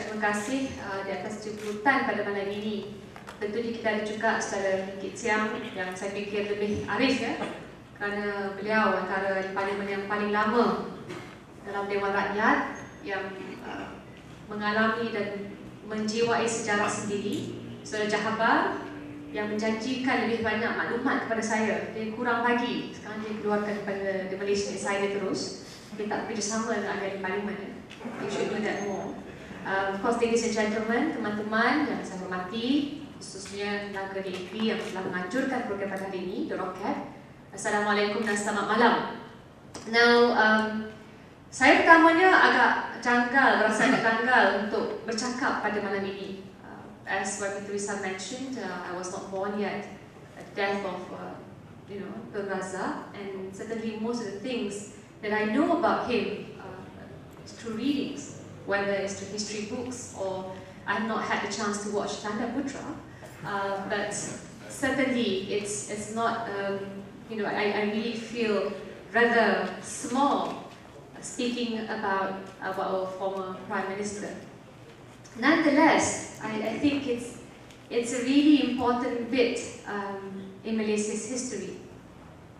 mengucap terima kasih di atas jemputan pada malam ini. Tentunya kita ada juga saudara Kit Siang yang saya fikir lebih arif ya, kerana beliau antara parlimen yang paling lama dalam Dewan Rakyat yang mengalami dan menjiwai sejarah sendiri. Saudara Jahabar yang menjanjikan lebih banyak maklumat kepada saya. Dia kurang bagi, sekarang dia keluarkan kepada The Malaysian Insider terus. Dia tak bekerjasama dengan ahli parlimen. You should do that more. Of course, ladies and gentlemen, teman-teman yang saya hormati, khususnya tenaga DAP yang telah menganjurkan program pada hari ini, The Rocket. Assalamualaikum dan selamat malam. Now, saya pertamanya agak janggal, berasa agak janggal untuk bercakap pada malam ini. As what Teresa mentioned, I was not born yet at the death of, the Razak, and certainly most of the things that I know about him through readings, whether it's through history books or I've not had the chance to watch Tanda Putra, but certainly it's not, I really feel rather small speaking about our former Prime Minister. Nonetheless, I think it's a really important bit in Malaysia's history.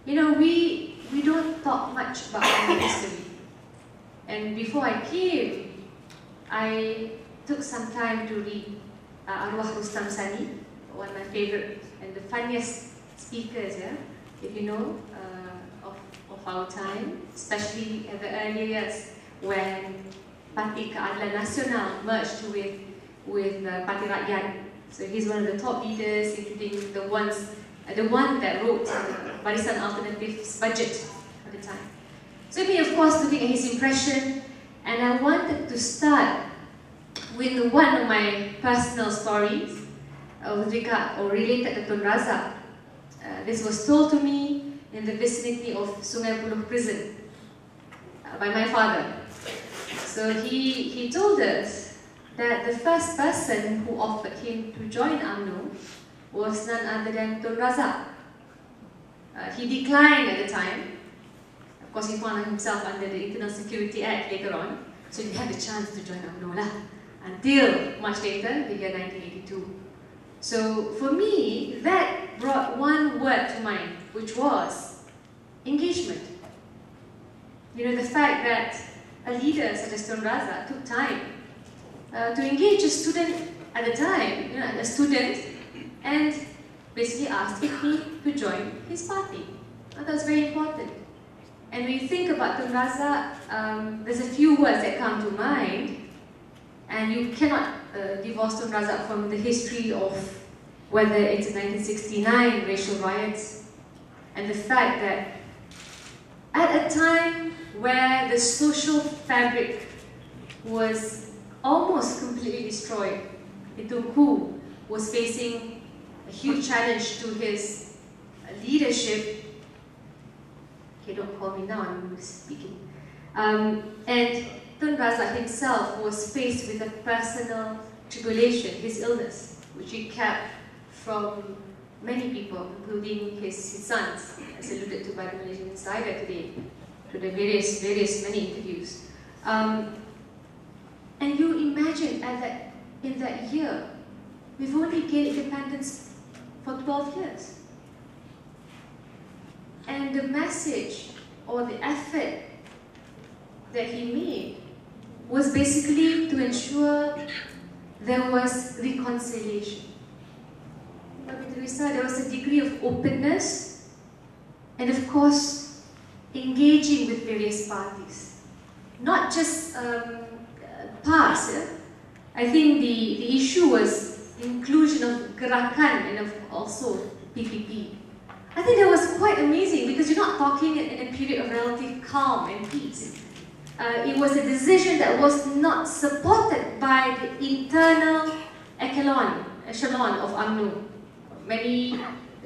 You know, we don't talk much about our history. And before I came, I took some time to read Arwah Rustam Sani, one of my favorite and the funniest speakers, if you know, of our time, especially at the early years when Parti Keadilan Nasional merged with Parti Rakyat. So he's one of the top leaders, including the one that wrote Barisan Alternative's budget at the time. So me, of course, looking at his impression, and I wanted to start with one of my personal stories with regard or related to Tun Razak. This was told to me in the vicinity of Sungai Buloh prison by my father. So he told us that the first person who offered him to join UMNO was none other than Tun Razak. He declined at the time. Of course, he found himself under the Internal Security Act later on, so he had the chance to join UMNO until much later, the year 1982. So for me, that brought one word to mind, which was engagement. You know, the fact that a leader such as Tun Razak took time to engage a student at the time, a student, and basically asked me to join his party. That was very important. And when you think about Tun Razak, there's a few words that come to mind, and you cannot divorce Tun Razak from the history of whether it's the 1969 racial riots, and the fact that at a time where the social fabric was almost completely destroyed, Tunku was facing a huge challenge to his leadership. Okay, don't call me now, I'm speaking. And Tun Razak himself was faced with a personal tribulation, his illness, which he kept from many people, including his sons, as alluded to by the Malaysian Insider today, to the various many interviews. And you imagine in that year, we've only gained independence for 12 years. And the message or the effort that he made was basically to ensure there was reconciliation. There was a degree of openness and, of course, engaging with various parties. Not just PAS. I think the issue was inclusion of Gerakan and of also PPP. I think that was quite amazing because you're not talking in a period of relative calm and peace. It was a decision that was not supported by the internal echelon of UMNO. Many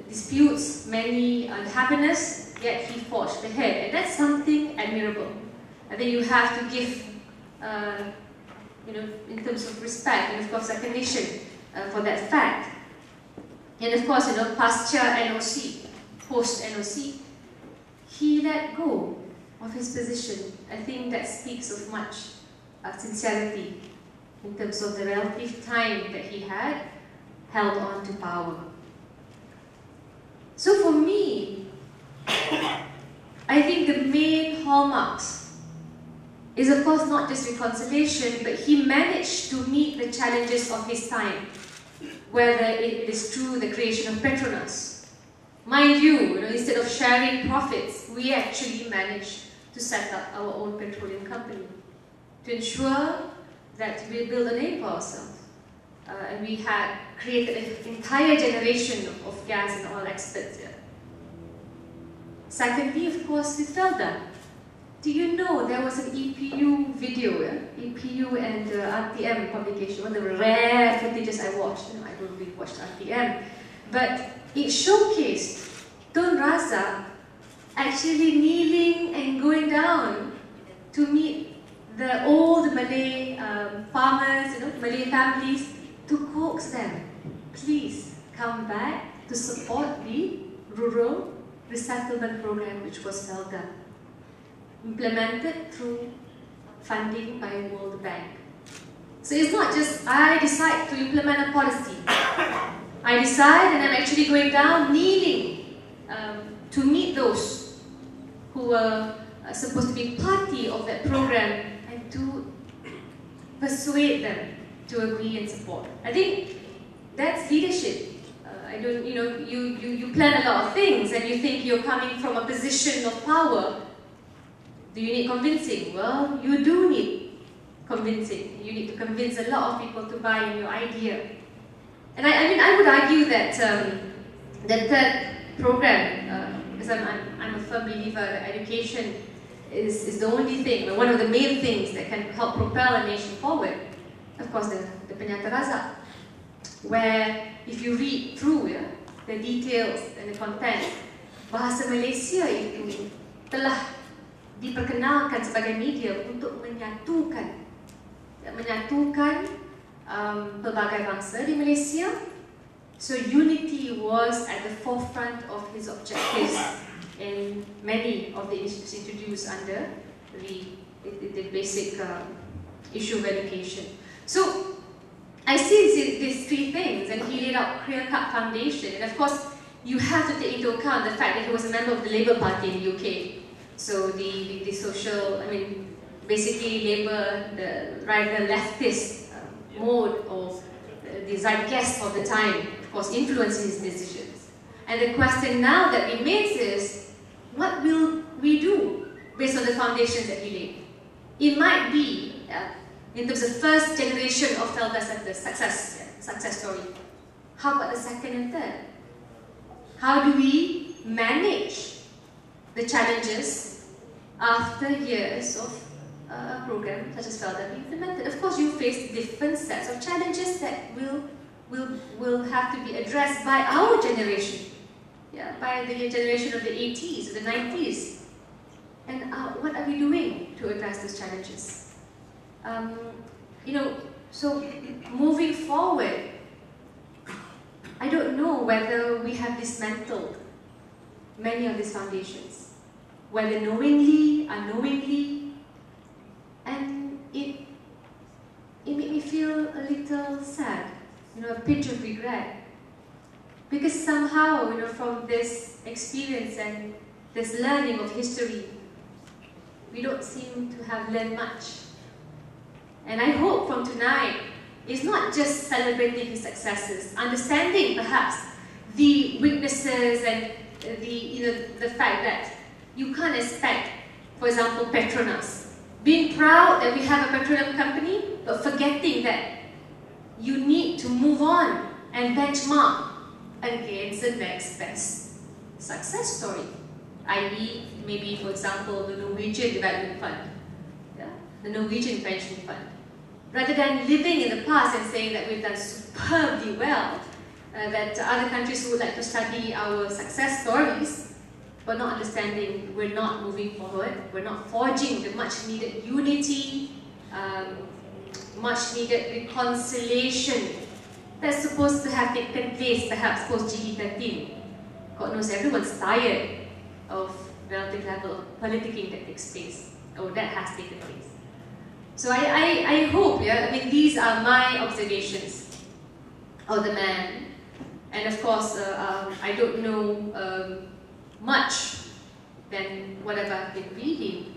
disputes, many unhappiness, yet he forged ahead, and that's something admirable. I think you have to give, in terms of respect and of course recognition for that fact. And of course, pasca NOC, post NOC, he let go of his position. I think that speaks of much sincerity in terms of the relative time that he had held on to power. So for me, I think the main hallmarks is of course not just reconciliation, but he managed to meet the challenges of his time, whether it is through the creation of Petronas. Mind you, instead of sharing profits, we actually managed to set up our own petroleum company to ensure that we build a name for ourselves. And we had created an entire generation of gas and oil experts here. Secondly, of course, with Felda. Do you know there was an EPU video, EPU and RTM publication, one of the rare footages I watched. I don't really watch RTM, but it showcased Tun Razak actually kneeling and going down to meet the old Malay farmers, Malay families, to coax them, please come back to support the rural resettlement program, which was Felda, implemented through funding by World Bank. So it's not just I decide to implement a policy. I decide and I'm actually going down, kneeling to meet those who were supposed to be party of that program and to persuade them to agree and support. I think that's leadership. You plan a lot of things and you think you're coming from a position of power. Do you need convincing? Well, you do need convincing. You need to convince a lot of people to buy in your idea. And I would argue that the third program, because I'm a firm believer that education is the only thing, one of the main things that can help propel a nation forward. Of course, the Penyata Razak, where if you read through the details and the content, bahasa Malaysia itu telah diperkenalkan sebagai media untuk menyatukan pelbagai bangsa di Malaysia. So unity was at the forefront of his objectives in many of the initiatives introduced under the basic issue of education. So I see these three things, and he laid out clear-cut foundation. And of course, you have to take into account the fact that he was a member of the Labour Party in the UK. So the social, basically Labour, the rather leftist mode of the zeitgeist of the time, of course, influences his decisions. And the question now that remains is, what will we do based on the foundations that he laid? It might be, in terms of first generation of Felda success story. How about the second and third? How do we manage the challenges after years of a program such as Felda being implemented? Of course, you face different sets of challenges that will have to be addressed by our generation, by the generation of the 80s or the 90s. And what are we doing to address these challenges? So moving forward, I don't know whether we have dismantled many of these foundations, whether knowingly, unknowingly, and it made me feel a little sad, a pinch of regret, because somehow, from this experience and this learning of history, we don't seem to have learned much. And I hope from tonight, it's not just celebrating his successes, understanding perhaps the weaknesses and the fact that you can't expect, for example, Petronas. Being proud that we have a petroleum company, but forgetting that you need to move on and benchmark against the next best success story. I.e., maybe, for example, the Norwegian Development Fund, the Norwegian Pension Fund. Rather than living in the past and saying that we've done superbly well, that other countries would like to study our success stories, but not understanding we're not moving forward, we're not forging the much needed unity, much needed reconciliation that's supposed to have taken place perhaps post GE13. God knows everyone's tired of relative level of politicking that takes place, or that has taken place. So I hope, yeah, I mean, these are my observations of the man. And of course, I don't know much than whatever I've been reading.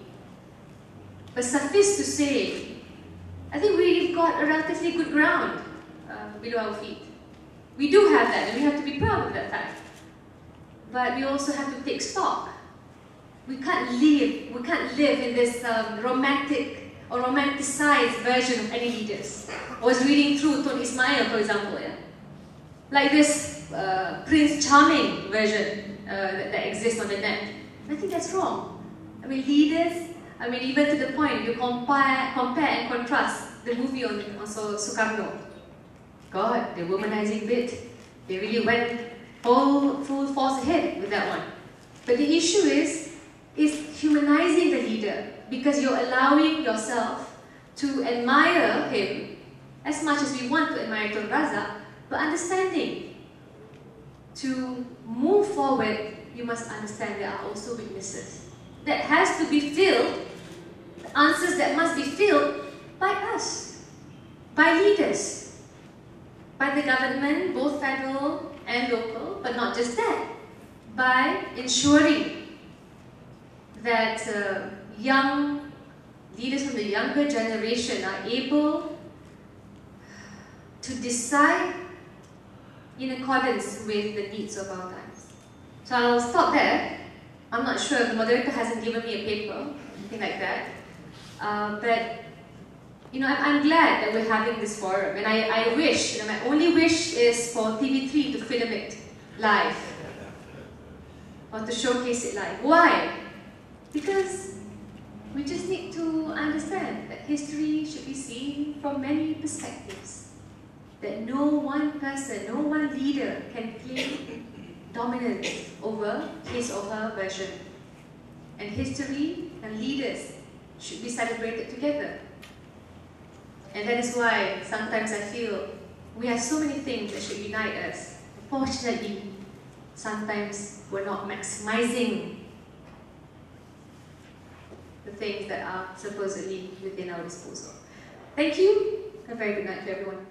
But suffice to say, I think we've got a relatively good ground below our feet. We do have that, and we have to be proud of that fact. But we also have to take stock. We can't live in this romantic or romanticized version of any leaders. I was reading through Tun Ismail, for example, yeah? Like this Prince Charming version that exists on the net. I think that's wrong. I mean, leaders, I mean, even to the point you compare and contrast the movie on Sukarno. God, the womanizing bit, they really went full force ahead with that one. But the issue is humanizing the leader, because you're allowing yourself to admire him as much as we want to admire Tun Razak, but understanding. To move forward, you must understand there are also weaknesses that has to be filled, the answers that must be filled by us, by leaders, by the government, both federal and local, but not just that, by ensuring that young leaders from the younger generation are able to decide in accordance with the needs of our times. So I'll stop there. I'm not sure, the moderator hasn't given me a paper, anything like that. But you know, I'm glad that we're having this forum, and I wish, you know, my only wish is for TV3 to film it live, or to showcase it live. Why? Because we just need to understand that history should be seen from many perspectives. That no one person, no one leader can claim dominance over his or her version. And history and leaders should be celebrated together. And that is why sometimes I feel we have so many things that should unite us. Unfortunately, sometimes we're not maximizing the things that are supposedly within our disposal. Thank you. A very good night to everyone.